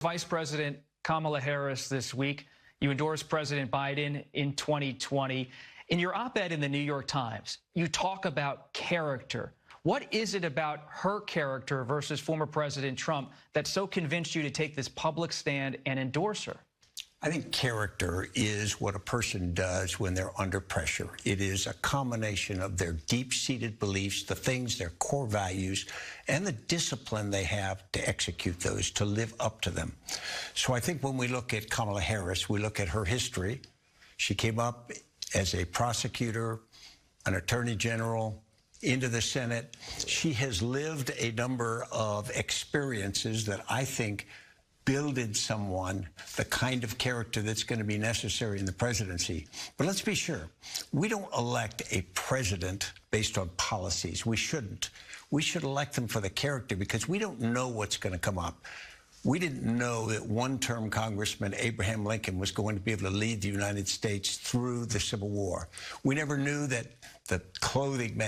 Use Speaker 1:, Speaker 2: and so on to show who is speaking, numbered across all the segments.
Speaker 1: Vice President Kamala Harris this week. You endorsed President Biden in 2020. In your op-ed in the New York Times, you talk about character. What is it about her character versus former President Trump that so convinced you to take this public stand and endorse her?
Speaker 2: I think character is what a person does when they're under pressure. It is a combination of their deep-seated beliefs, the things, their core values, and the discipline they have to execute those, to live up to them. So I think when we look at Kamala Harris, we look at her history. She came up as a prosecutor, an attorney general, into the Senate. She has lived a number of experiences that I think builded someone the kind of character that's going to be necessary in the presidency. But let's be sure, we don't elect a president based on policies. We shouldn't. We should elect them for the character because we don't know what's going to come up. We didn't know that one-term Congressman Abraham Lincoln was going to be able to lead the United States through the Civil War. We never knew that the clothing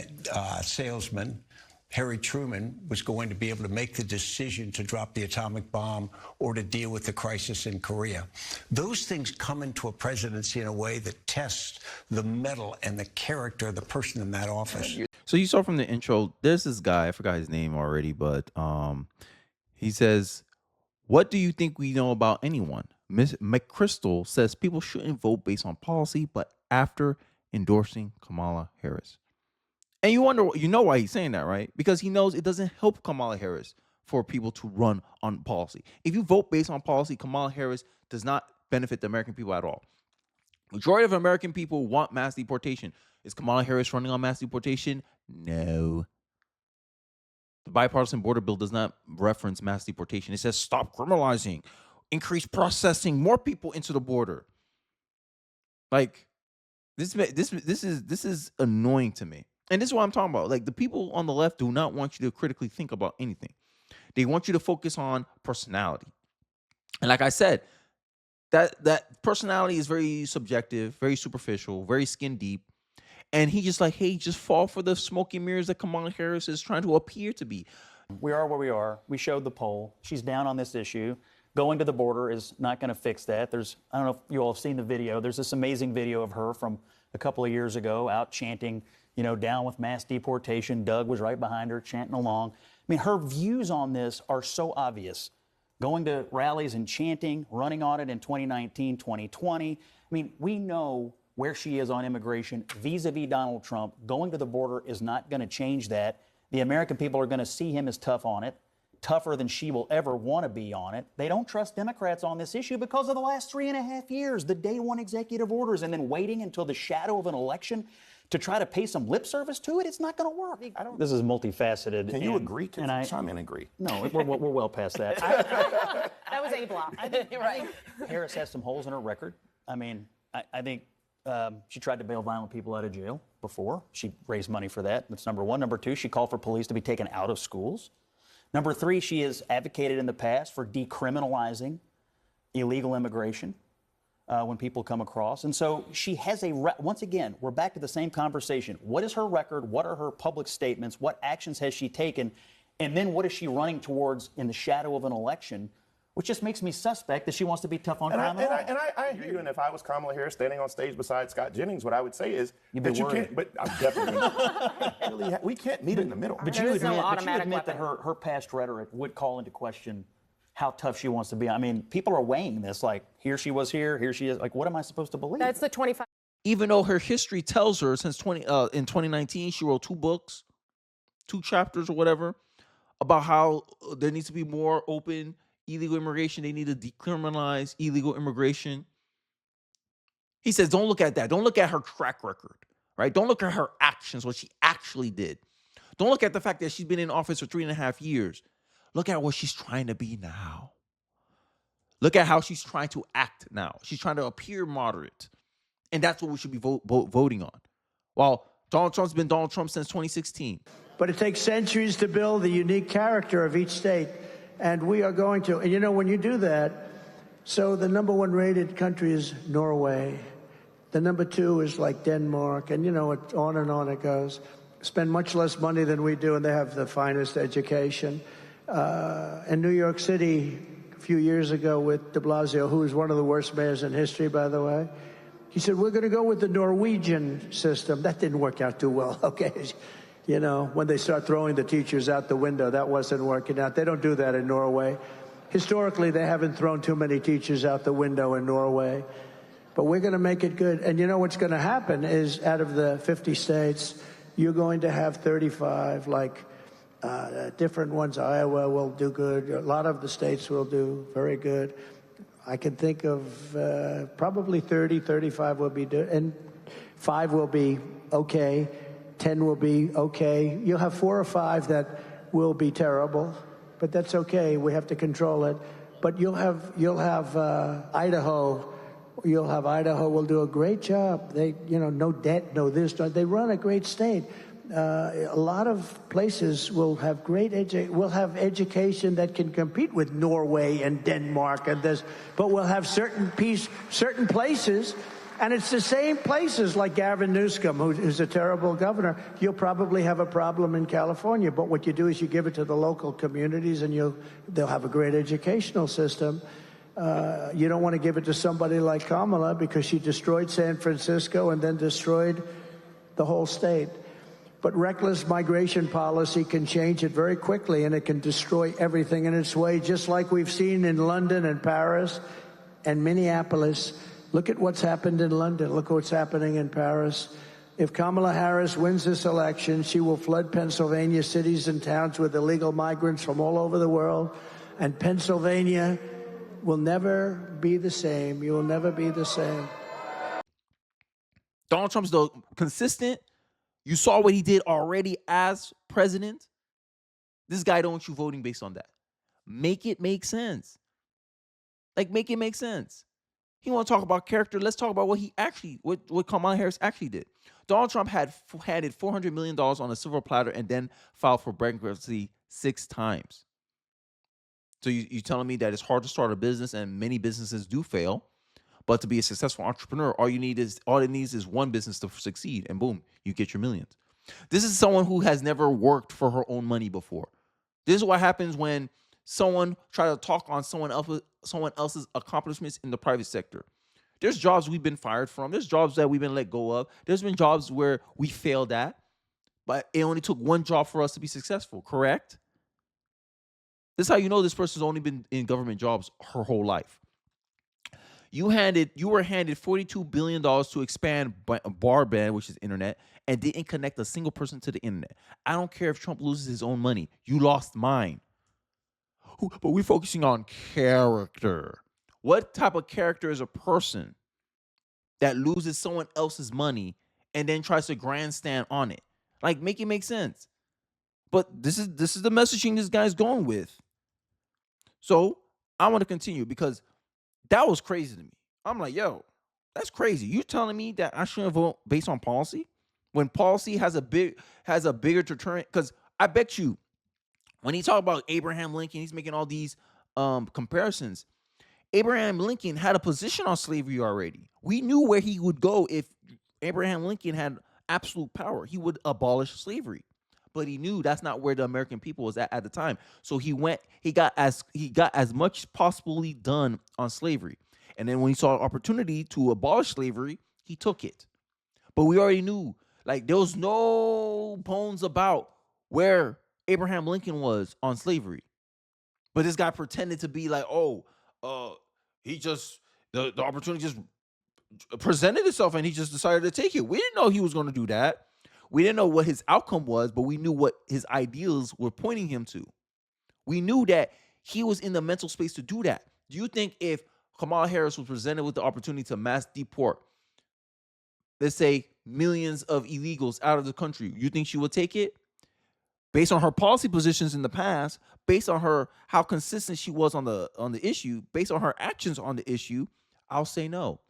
Speaker 2: salesman Harry Truman was going to be able to make the decision to drop the atomic bomb or to deal with the crisis in Korea. Those things come into a presidency in a way that tests the mettle and the character of the person in that office.
Speaker 3: So you saw from the intro, there's this guy, I forgot his name already, but he says, "What do you think we know about anyone?" Ms. McChrystal says people shouldn't vote based on policy, but after endorsing Kamala Harris. And you wonder, you know why he's saying that, right? Because he knows it doesn't help Kamala Harris for people to run on policy. If you vote based on policy, Kamala Harris does not benefit the American people at all. Majority of American people want mass deportation. Is Kamala Harris running on mass deportation? No. The bipartisan border bill does not reference mass deportation. It says stop criminalizing, increase processing, more people into the border. Like this is annoying to me. And this is what I'm talking about. Like, the people on the left do not want you to critically think about anything. They want you to focus on personality. And like I said, that personality is very subjective, very superficial, very skin deep. And he just like, hey, just fall for the smoke and mirrors that Kamala Harris is trying to appear to be.
Speaker 4: We are where we are. We showed the poll. She's down on this issue. Going to the border is not going to fix that. I don't know if you all have seen the video. There's this amazing video of her from a couple of years ago out chanting, you know, down with mass deportation. Doug was right behind her chanting along. I mean, her views on this are so obvious. Going to rallies and chanting, running on it in 2019, 2020. I mean, we know where she is on immigration vis-a-vis Donald Trump. Going to the border is not going to change that. The American people are going to see him as tough on it, tougher than she will ever want to be on it. They don't trust Democrats on this issue because of the last 3.5 years, the day one executive orders, and then waiting until the shadow of an election to try to pay some lip service to it. It's not going to work. This is multifaceted.
Speaker 5: Can you agree to chime in and agree?
Speaker 4: No, we're well past that.
Speaker 6: That was A block. I think
Speaker 4: Harris has some holes in her record. I mean, I think she tried to bail violent people out of jail before. She raised money for that. That's number one. Number two, she called for police to be taken out of schools. Number three, she has advocated in the past for decriminalizing illegal immigration when people come across. And so she has once again, we're back to the same conversation. What is her record? What are her public statements? What actions has she taken? And then what is she running towards in the shadow of an election? Which just makes me suspect that she wants to be tough on crime.
Speaker 5: And I hear you. And if I was Kamala Harris standing on stage beside Scott Jennings, what I would say is that you can't. But I'm definitely we can't meet in the middle.
Speaker 4: But you admit that her past rhetoric would call into question how tough she wants to be. I mean, people are weighing this. Like, here she was here she is. Like, what am I supposed to believe?
Speaker 6: That's the 25.
Speaker 3: Even though her history tells her since in 2019 she wrote 2 books, 2 chapters or whatever, about how there needs to be more open illegal immigration. They need to decriminalize illegal immigration. He says, don't look at that. Don't look at her track record, right? Don't look at her actions, what she actually did. Don't look at the fact that she's been in office for 3.5 years. Look at what she's trying to be now. Look at how she's trying to act now. She's trying to appear moderate. And that's what we should be voting on. While Donald Trump's been Donald Trump since 2016.
Speaker 7: But it takes centuries to build the unique character of each state. And we are going to. And, you know, when you do that, so the number 1 rated country is Norway. The number 2 is like Denmark. And, you know, on and on it goes. Spend much less money than we do, and they have the finest education. And New York City few years ago with de Blasio, who was one of the worst mayors in history, by the way. He said, we're going to go with the Norwegian system. That didn't work out too well, okay? You know, when they start throwing the teachers out the window, that wasn't working out. They don't do that in Norway. Historically, they haven't thrown too many teachers out the window in Norway. But we're going to make it good. And you know what's going to happen is out of the 50 states, you're going to have 35, like different ones. Iowa will do good. A lot of the states will do very good. I can think of probably 30, 35 will be good. And 5 will be okay. 10 will be okay. You'll have 4 or 5 that will be terrible, but that's okay. We have to control it. But you'll have Idaho. You'll have Idaho will do a great job. They, you know, no debt, no this. They run a great state. A lot of places will have will have education that can compete with Norway and Denmark and this, but we'll have certain places, and it's the same places like Gavin Newsom, who's a terrible governor. You'll probably have a problem in California, but what you do is you give it to the local communities, and they'll have a great educational system. You don't want to give it to somebody like Kamala because she destroyed San Francisco and then destroyed the whole state. But reckless migration policy can change it very quickly, and it can destroy everything in its way, just like we've seen in London and Paris and Minneapolis. Look at what's happened in London. Look what's happening in Paris. If Kamala Harris wins this election, she will flood Pennsylvania cities and towns with illegal migrants from all over the world, and Pennsylvania will never be the same. You will never be the same.
Speaker 3: Donald Trump's the consistent. You saw what he did already as president. This guy don't want you voting based on that. Make it make sense. Like, make it make sense. He want to talk about character. Let's talk about what Kamala Harris actually did. Donald Trump had $400 million on a silver platter and then filed for bankruptcy 6 times. So you telling me that it's hard to start a business, and many businesses do fail, but to be a successful entrepreneur, all it needs is one business to succeed, and boom, you get your millions. This is someone who has never worked for her own money before. This is what happens when someone tries to talk on someone else's accomplishments in the private sector. There's jobs we've been fired from. There's jobs that we've been let go of. There's been jobs where we failed at, but it only took one job for us to be successful, correct? This is how you know this person's only been in government jobs her whole life. You were handed $42 billion to expand broadband, which is internet, and didn't connect a single person to the internet. I don't care if Trump loses his own money. You lost mine. But we're focusing on character. What type of character is a person that loses someone else's money and then tries to grandstand on it? Like, make it make sense. But this is the messaging this guy's going with. So I want to continue because that was crazy to me. I'm like, yo, that's crazy. You telling me that I shouldn't vote based on policy when policy has a bigger deterrent? Because I bet you, when he talked about Abraham Lincoln, he's making all these comparisons. Abraham Lincoln had a position on slavery already. We knew where he would go if Abraham Lincoln had absolute power. He would abolish slavery. But he knew that's not where the American people was at the time. So he got as much possibly done on slavery. And then when he saw an opportunity to abolish slavery, he took it. But we already knew, like, there was no bones about where Abraham Lincoln was on slavery. But this guy pretended to be like, the opportunity just presented itself and he just decided to take it. We didn't know he was going to do that. We didn't know what his outcome was, but we knew what his ideals were pointing him to. We knew that he was in the mental space to do that. Do you think if Kamala Harris was presented with the opportunity to mass deport, let's say, millions of illegals out of the country, you think she would take it? Based on her policy positions in the past, based on how consistent she was on the issue, based on her actions on the issue, I'll say no.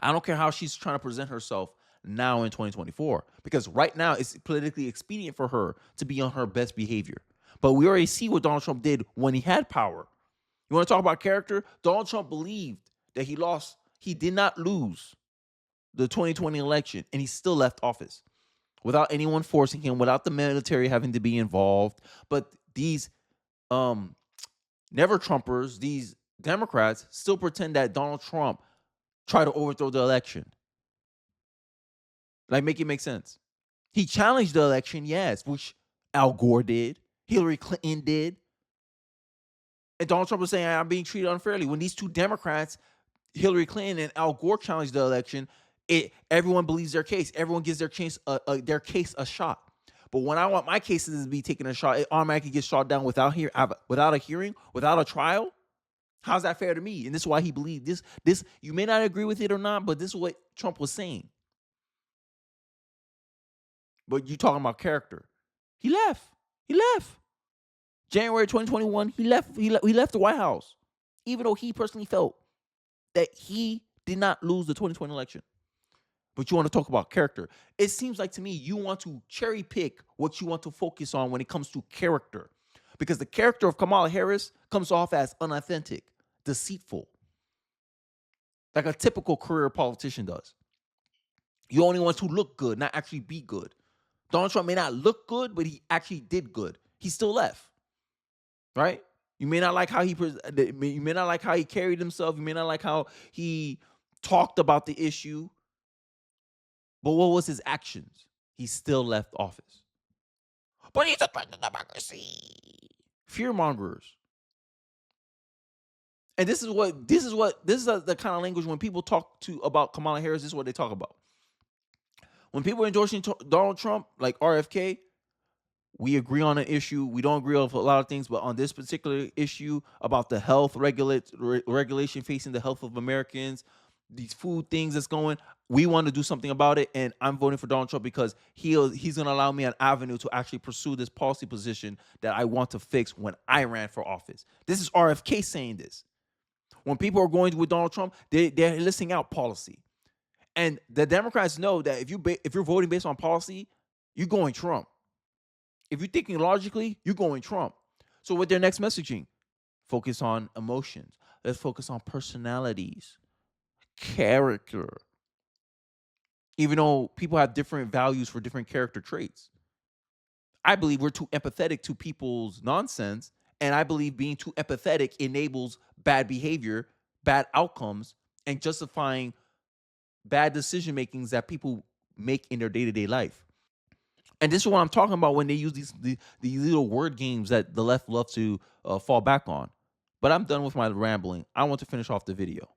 Speaker 3: I don't care how she's trying to present herself now in 2024, because right now it's politically expedient for her to be on her best behavior. But we already see what Donald Trump did when he had power. You want to talk about character? Donald Trump believed that he did not lose the 2020 election, and he still left office without anyone forcing him, without the military having to be involved. But these never Trumpers, these Democrats still pretend that Donald Trump tried to overthrow the election. Like, make it make sense. He challenged the election, yes, which Al Gore did, Hillary Clinton did. And Donald Trump was saying, I'm being treated unfairly. When these two Democrats, Hillary Clinton and Al Gore, challenged the election, everyone believes their case. Everyone gives their case a shot. But when I want my cases to be taken a shot, it automatically gets shot down without a hearing, without a trial. How's that fair to me? And this is why he believed this. You may not agree with it or not, but this is what Trump was saying. But you talking about character. He left. January 2021, he left the White House, even though he personally felt that he did not lose the 2020 election. But you want to talk about character. It seems like to me you want to cherry pick what you want to focus on when it comes to character. Because the character of Kamala Harris comes off as unauthentic, deceitful, like a typical career politician does. You only want to look good, not actually be good. Donald Trump may not look good, but he actually did good. He still left. Right? You may not like how he carried himself. You may not like how he talked about the issue. But what was his actions? He still left office. But he's a threat to democracy. Fear mongers. And this is the kind of language when people talk about Kamala Harris, this is what they talk about. When people are endorsing Donald Trump, like RFK, we agree on an issue. We don't agree on a lot of things, but on this particular issue about the health regulation facing the health of Americans, these food things that's going, we want to do something about it. And I'm voting for Donald Trump because he's going to allow me an avenue to actually pursue this policy position that I want to fix when I ran for office. This is RFK saying this. When people are going with Donald Trump, they're listing out policy. And the Democrats know that if you're voting based on policy, you're going Trump. If you're thinking logically, you're going Trump. So with their next messaging, focus on emotions. Let's focus on personalities, character. Even though people have different values for different character traits. I believe we're too empathetic to people's nonsense, and I believe being too empathetic enables bad behavior, bad outcomes, and justifying bad decision makings that people make in their day-to-day life. And this is what I'm talking about when they use these little word games that the left love to fall back on. But I'm done with my rambling. I want to finish off the video.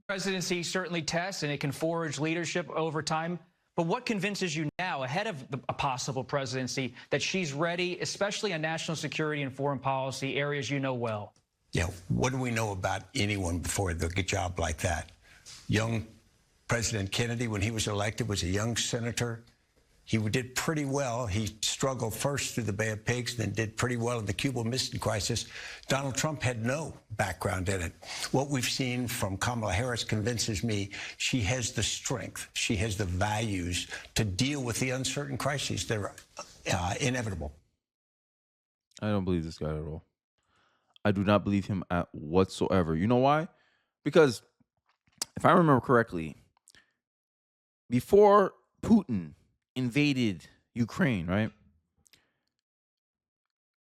Speaker 1: Presidency certainly tests and it can forge leadership over time. But what convinces you now, ahead of a possible presidency, that she's ready, especially on national security and foreign policy, areas you know well?
Speaker 2: Yeah, what do we know about anyone before they get a job like that? Young President Kennedy, when he was elected, was a young senator. He did pretty well. He struggled first through the Bay of Pigs, then did pretty well in the Cuban Missile Crisis. Donald Trump had no background in it. What we've seen from Kamala Harris convinces me she has the strength, she has the values to deal with the uncertain crises that are inevitable.
Speaker 3: I don't believe this guy at all. I do not believe him at whatsoever. You know why? Because if I remember correctly, before Putin invaded Ukraine, right?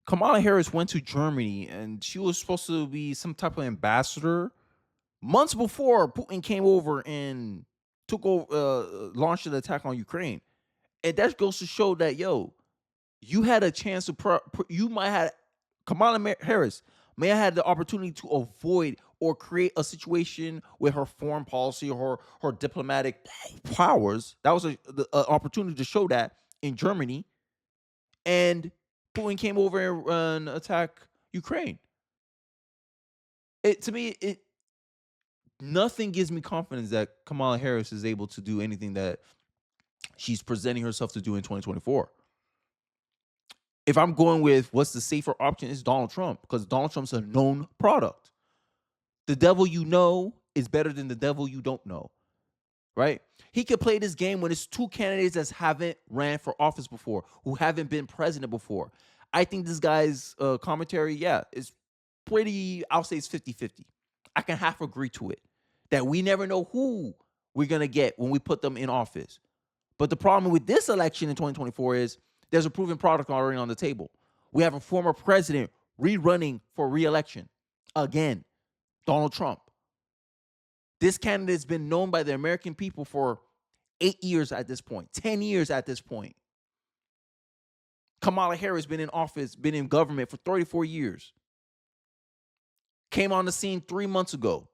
Speaker 3: Kamala Harris went to Germany and she was supposed to be some type of ambassador months before Putin came over and took over, launched an attack on Ukraine. And that goes to show that, you had a chance to, Kamala Harris may have had the opportunity to avoid or create a situation with her foreign policy or her diplomatic powers. That was an opportunity to show that in Germany. And Putin came over and attacked Ukraine. To me, nothing gives me confidence that Kamala Harris is able to do anything that she's presenting herself to do in 2024. If I'm going with what's the safer option, is Donald Trump, because Donald Trump's a known product. The devil you know is better than the devil you don't know, right? He could play this game when it's two candidates that haven't ran for office before, who haven't been president before. I think this guy's commentary, is pretty, I'll say it's 50-50. I can half agree to it, that we never know who we're going to get when we put them in office. But the problem with this election in 2024 is there's a proven product already on the table. We have a former president rerunning for re-election again. Donald Trump. This candidate has been known by the American people for 8 years at this point, 10 years at this point. Kamala Harris been in office, been in government for 34 years. Came on the scene 3 months ago.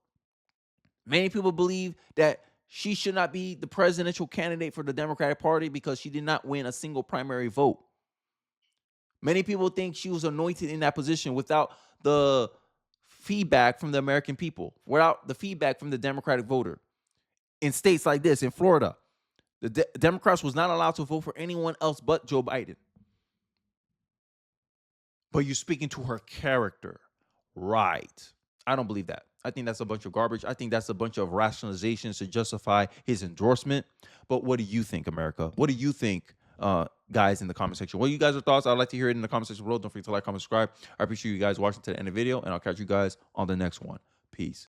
Speaker 3: Many people believe that she should not be the presidential candidate for the Democratic Party because she did not win a single primary vote. Many people think she was anointed in that position without the feedback from the American people, without the feedback from the Democratic voter. In states like this, in Florida, the Democrats was not allowed to vote for anyone else but Joe Biden. But you're speaking to her character. Right. I don't believe that. I think that's a bunch of garbage. I think that's a bunch of rationalizations to justify his endorsement. But what do you think, America? What do you think, guys, in the comment section? What are you guys' thoughts? I'd like to hear it in the comment section below. Don't forget to like, comment, subscribe. I appreciate you guys watching to the end of the video, and I'll catch you guys on the next one. Peace.